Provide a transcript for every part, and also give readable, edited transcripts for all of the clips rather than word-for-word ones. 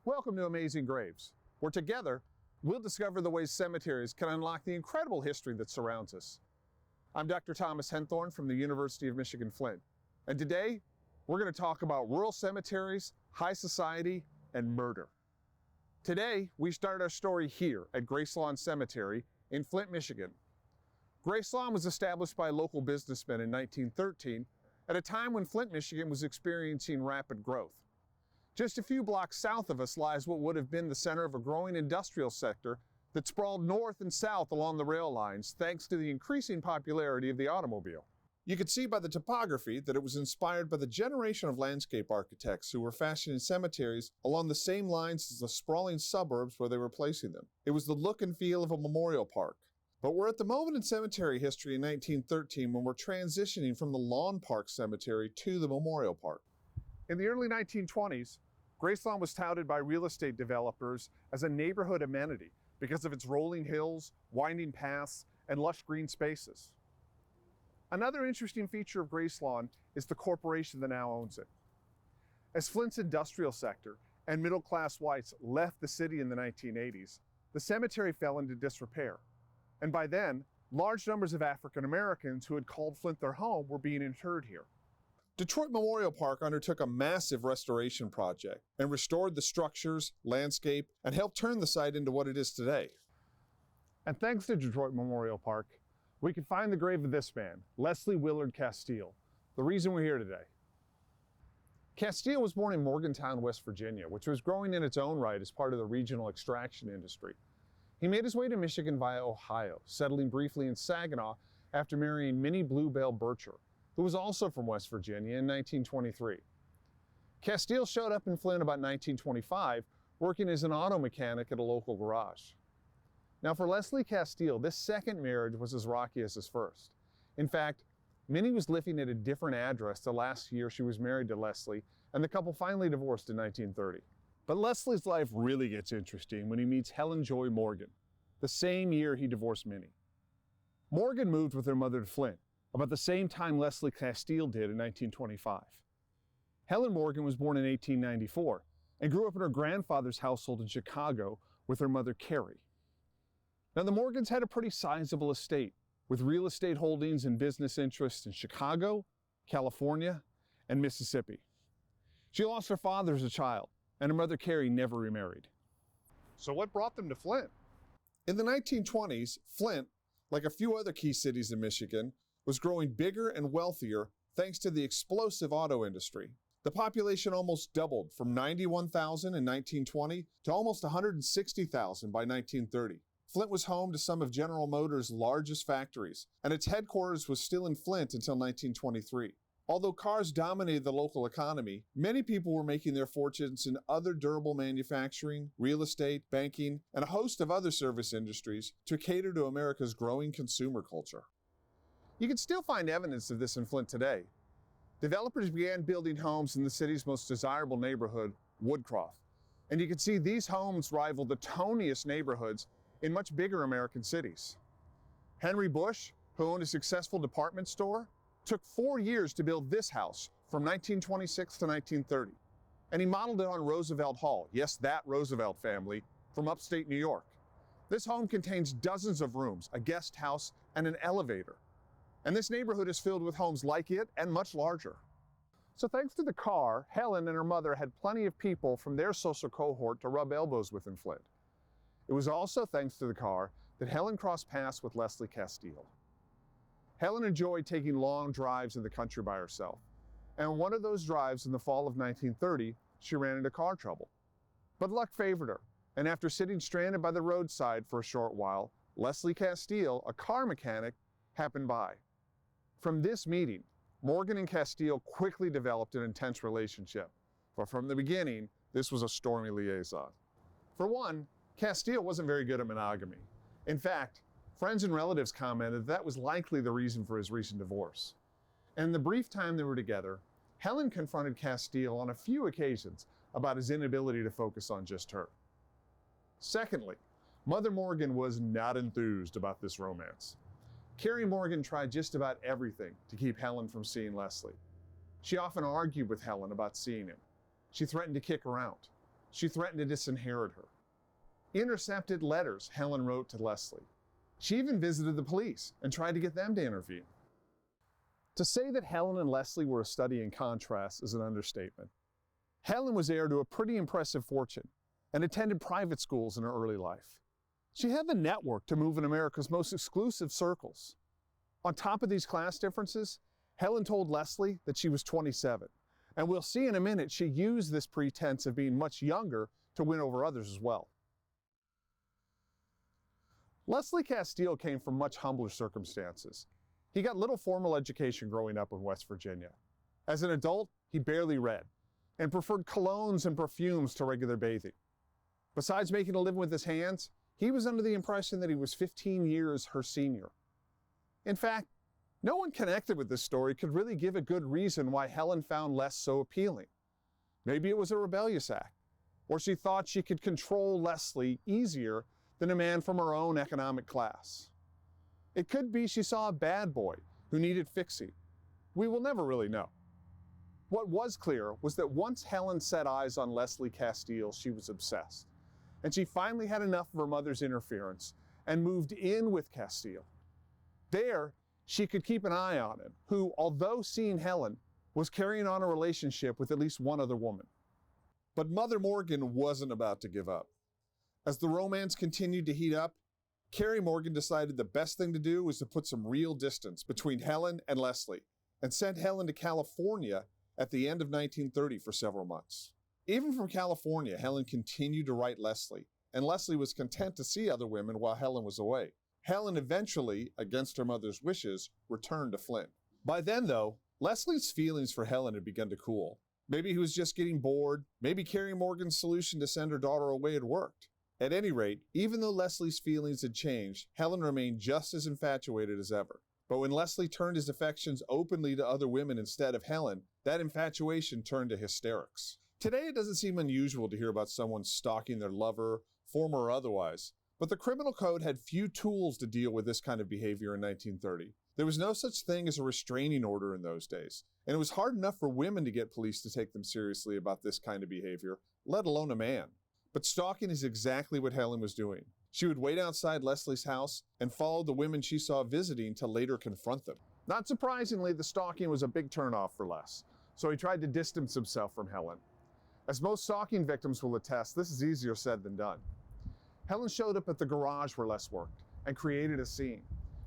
Welcome to Amazing Graves, where together we'll discover the ways cemeteries can unlock the incredible history that surrounds us. I'm Dr. Thomas Henthorn from the University of Michigan Flint, and today we're going to talk about rural cemeteries, high society, and murder. Today we start our story here at Gracelawn Cemetery in Flint, Michigan. Gracelawn was established by local businessmen in 1913 at a time when Flint, Michigan was experiencing rapid growth. Just a few blocks south of us lies what would have been the center of a growing industrial sector that sprawled north and south along the rail lines thanks to the increasing popularity of the automobile. You could see by the topography that it was inspired by the generation of landscape architects who were fashioning cemeteries along the same lines as the sprawling suburbs where they were placing them. It was the look and feel of a memorial park. But we're at the moment in cemetery history in 1913 when we're transitioning from the lawn park cemetery to the memorial park. In the early 1920s, Gracelawn was touted by real estate developers as a neighborhood amenity because of its rolling hills, winding paths, and lush green spaces. Another interesting feature of Gracelawn is the corporation that now owns it. As Flint's industrial sector and middle-class whites left the city in the 1980s, the cemetery fell into disrepair. And by then, large numbers of African Americans who had called Flint their home were being interred here. Detroit Memorial Park undertook a massive restoration project and restored the structures, landscape, and helped turn the site into what it is today. And thanks to Detroit Memorial Park, we can find the grave of this man, Leslie Willard Casteel, the reason we're here today. Castille was born in Morgantown, West Virginia, which was growing in its own right as part of the regional extraction industry. He made his way to Michigan via Ohio, settling briefly in Saginaw after marrying Minnie Bluebell Bircher, who was also from West Virginia in 1923. Castille showed up in Flint about 1925, working as an auto mechanic at a local garage. Now for Leslie Casteel, this second marriage was as rocky as his first. In fact, Minnie was living at a different address the last year she was married to Leslie, and the couple finally divorced in 1930. But Leslie's life really gets interesting when he meets Helen Joy Morgan, the same year he divorced Minnie. Morgan moved with her mother to Flint, about the same time Leslie Casteel did in 1925. Helen Morgan was born in 1894 and grew up in her grandfather's household in Chicago with her mother Carrie. Now the Morgans had a pretty sizable estate with real estate holdings and business interests in Chicago, California, and Mississippi. She lost her father as a child, and her mother Carrie never remarried. So what brought them to Flint? In the 1920s, Flint, like a few other key cities in Michigan, was growing bigger and wealthier thanks to the explosive auto industry. The population almost doubled from 91,000 in 1920 to almost 160,000 by 1930. Flint was home to some of General Motors' largest factories, and its headquarters was still in Flint until 1923. Although cars dominated the local economy, many people were making their fortunes in other durable manufacturing, real estate, banking, and a host of other service industries to cater to America's growing consumer culture. You can still find evidence of this in Flint today. Developers began building homes in the city's most desirable neighborhood, Woodcroft, and you can see these homes rival the toniest neighborhoods in much bigger American cities. Henry Bush, who owned a successful department store, took 4 years to build this house from 1926 to 1930, and he modeled it on Roosevelt Hall, yes, that Roosevelt family, from upstate New York. This home contains dozens of rooms, a guest house, and an elevator. And this neighborhood is filled with homes like it and much larger. So thanks to the car, Helen and her mother had plenty of people from their social cohort to rub elbows with in Flint. It was also thanks to the car that Helen crossed paths with Leslie Casteel. Helen enjoyed taking long drives in the country by herself. And on one of those drives in the fall of 1930, she ran into car trouble. But luck favored her, and after sitting stranded by the roadside for a short while, Leslie Casteel, a car mechanic, happened by. From this meeting, Morgan and Casteel quickly developed an intense relationship. But from the beginning, this was a stormy liaison. For one, Casteel wasn't very good at monogamy. In fact, friends and relatives commented that was likely the reason for his recent divorce. And in the brief time they were together, Helen confronted Casteel on a few occasions about his inability to focus on just her. Secondly, Mother Morgan was not enthused about this romance. Carrie Morgan tried just about everything to keep Helen from seeing Leslie. She often argued with Helen about seeing him. She threatened to kick her out. She threatened to disinherit her. Intercepted letters Helen wrote to Leslie. She even visited the police and tried to get them to intervene. To say that Helen and Leslie were a study in contrast is an understatement. Helen was heir to a pretty impressive fortune and attended private schools in her early life. She had the network to move in America's most exclusive circles. On top of these class differences, Helen told Leslie that she was 27, and we'll see in a minute she used this pretense of being much younger to win over others as well. Leslie Casteel came from much humbler circumstances. He got little formal education growing up in West Virginia. As an adult, he barely read and preferred colognes and perfumes to regular bathing. Besides making a living with his hands, he was under the impression that he was 15 years her senior. In fact, no one connected with this story could really give a good reason why Helen found Les so appealing. Maybe it was a rebellious act, or she thought she could control Leslie easier than a man from her own economic class. It could be she saw a bad boy who needed fixing. We will never really know. What was clear was that once Helen set eyes on Leslie Casteel, she was obsessed. And she finally had enough of her mother's interference and moved in with Castille. There, she could keep an eye on him, who, although seeing Helen, was carrying on a relationship with at least one other woman. But Mother Morgan wasn't about to give up. As the romance continued to heat up, Carrie Morgan decided the best thing to do was to put some real distance between Helen and Leslie, and sent Helen to California at the end of 1930 for several months. Even from California, Helen continued to write Leslie, and Leslie was content to see other women while Helen was away. Helen eventually, against her mother's wishes, returned to Flint. By then, though, Leslie's feelings for Helen had begun to cool. Maybe he was just getting bored. Maybe Carrie Morgan's solution to send her daughter away had worked. At any rate, even though Leslie's feelings had changed, Helen remained just as infatuated as ever. But when Leslie turned his affections openly to other women instead of Helen, that infatuation turned to hysterics. Today, it doesn't seem unusual to hear about someone stalking their lover, former or otherwise, but the criminal code had few tools to deal with this kind of behavior in 1930. There was no such thing as a restraining order in those days, and it was hard enough for women to get police to take them seriously about this kind of behavior, let alone a man. But stalking is exactly what Helen was doing. She would wait outside Leslie's house and follow the women she saw visiting to later confront them. Not surprisingly, the stalking was a big turnoff for Les, so he tried to distance himself from Helen. As most stalking victims will attest, this is easier said than done. Helen showed up at the garage where Les worked and created a scene.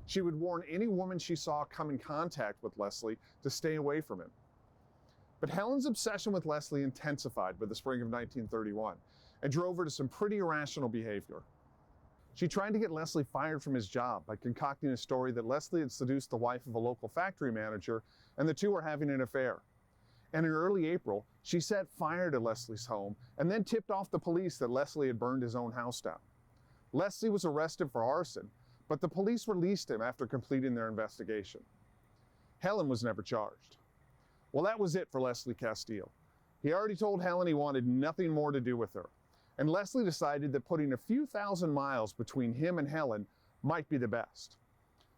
She would warn any woman she saw come in contact with Leslie to stay away from him. But Helen's obsession with Leslie intensified by the spring of 1931 and drove her to some pretty irrational behavior. She tried to get Leslie fired from his job by concocting a story that Leslie had seduced the wife of a local factory manager and the two were having an affair. And in early April, she set fire to Leslie's home and then tipped off the police that Leslie had burned his own house down. Leslie was arrested for arson, but the police released him after completing their investigation. Helen was never charged. Well, that was it for Leslie Casteel. He already told Helen he wanted nothing more to do with her, and Leslie decided that putting a few thousand miles between him and Helen might be the best.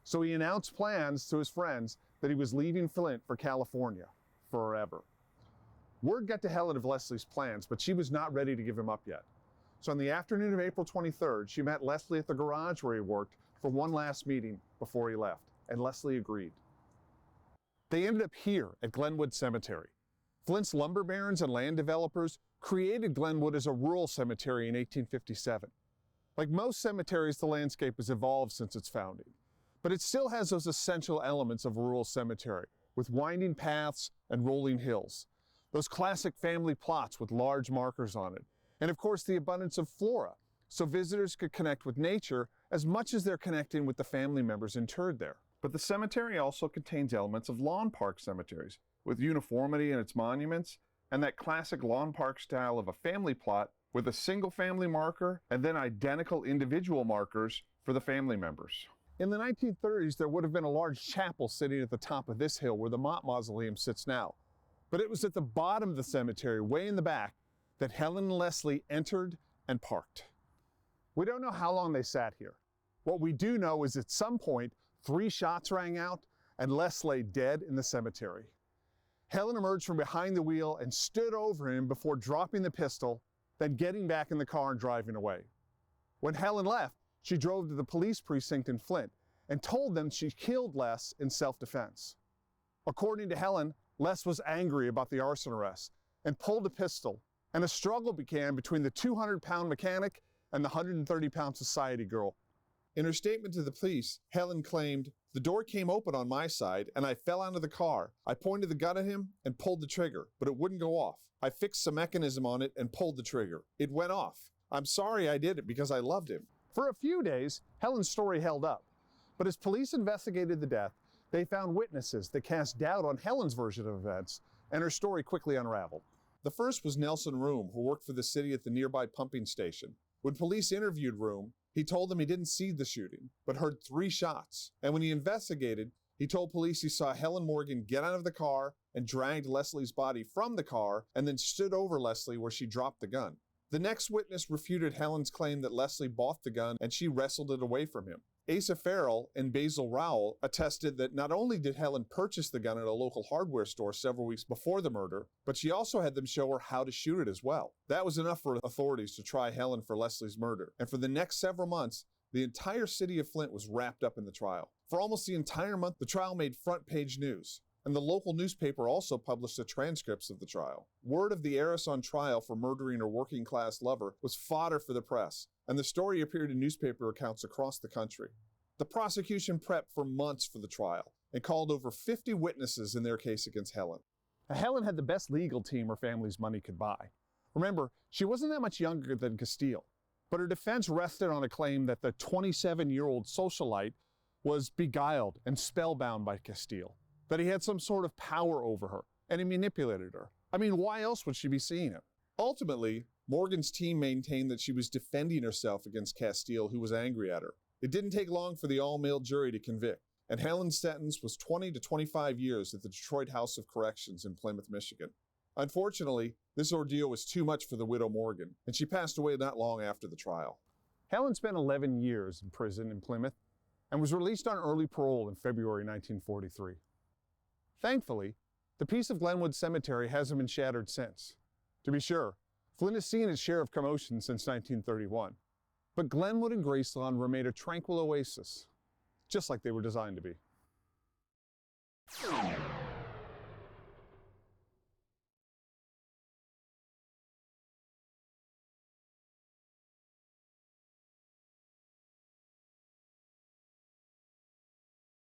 So he announced plans to his friends that he was leaving Flint for California. Forever. Word got to Helen of Leslie's plans, but she was not ready to give him up yet. So on the afternoon of April 23rd, she met Leslie at the garage where he worked for one last meeting before he left, and Leslie agreed. They ended up here at Glenwood Cemetery. Flint's lumber barons and land developers created Glenwood as a rural cemetery in 1857. Like most cemeteries, the landscape has evolved since its founding, but it still has those essential elements of a rural cemetery, with winding paths and rolling hills, those classic family plots with large markers on it, and of course the abundance of flora, so visitors could connect with nature as much as they're connecting with the family members interred there. But the cemetery also contains elements of lawn park cemeteries, with uniformity in its monuments, and that classic lawn park style of a family plot with a single family marker and then identical individual markers for the family members. In the 1930s, there would have been a large chapel sitting at the top of this hill where the Mott Mausoleum sits now. But it was at the bottom of the cemetery, way in the back, that Helen and Leslie entered and parked. We don't know how long they sat here. What we do know is at some point, 3 shots rang out and Les lay dead in the cemetery. Helen emerged from behind the wheel and stood over him before dropping the pistol, then getting back in the car and driving away. When Helen left, she drove to the police precinct in Flint and told them she killed Les in self-defense. According to Helen, Les was angry about the arson arrest and pulled a pistol, and a struggle began between the 200-pound mechanic and the 130-pound society girl. In her statement to the police, Helen claimed, "The door came open on my side and I fell out of the car. I pointed the gun at him and pulled the trigger, but it wouldn't go off. I fixed some mechanism on it and pulled the trigger. It went off. I'm sorry I did it because I loved him." For a few days, Helen's story held up. But as police investigated the death, they found witnesses that cast doubt on Helen's version of events, and her story quickly unraveled. The first was Nelson Room, who worked for the city at the nearby pumping station. When police interviewed Room, he told them he didn't see the shooting, but heard 3 shots. And when he investigated, he told police he saw Helen Morgan get out of the car and dragged Leslie's body from the car and then stood over Leslie where she dropped the gun. The next witness refuted Helen's claim that Leslie bought the gun and she wrestled it away from him. Asa Farrell and Basil Rowell attested that not only did Helen purchase the gun at a local hardware store several weeks before the murder, but she also had them show her how to shoot it as well. That was enough for authorities to try Helen for Leslie's murder, and for the next several months, the entire city of Flint was wrapped up in the trial. For almost the entire month, the trial made front-page news, and the local newspaper also published the transcripts of the trial. Word of the heiress on trial for murdering her working-class lover was fodder for the press, and the story appeared in newspaper accounts across the country. The prosecution prepped for months for the trial and called over 50 witnesses in their case against Helen. Helen had the best legal team her family's money could buy. Remember, she wasn't that much younger than Castille, but her defense rested on a claim that the 27-year-old socialite was beguiled and spellbound by Castille, that he had some sort of power over her, and he manipulated her. I mean, why else would she be seeing him? Ultimately, Morgan's team maintained that she was defending herself against Castille, who was angry at her. It didn't take long for the all-male jury to convict, and Helen's sentence was 20 to 25 years at the Detroit House of Corrections in Plymouth, Michigan. Unfortunately, this ordeal was too much for the widow Morgan, and she passed away not long after the trial. Helen spent 11 years in prison in Plymouth and was released on early parole in February 1943. Thankfully, the peace of Glenwood Cemetery hasn't been shattered since. To be sure, Flint has seen its share of commotion since 1931, but Glenwood and Gracelawn remain a tranquil oasis, just like they were designed to be.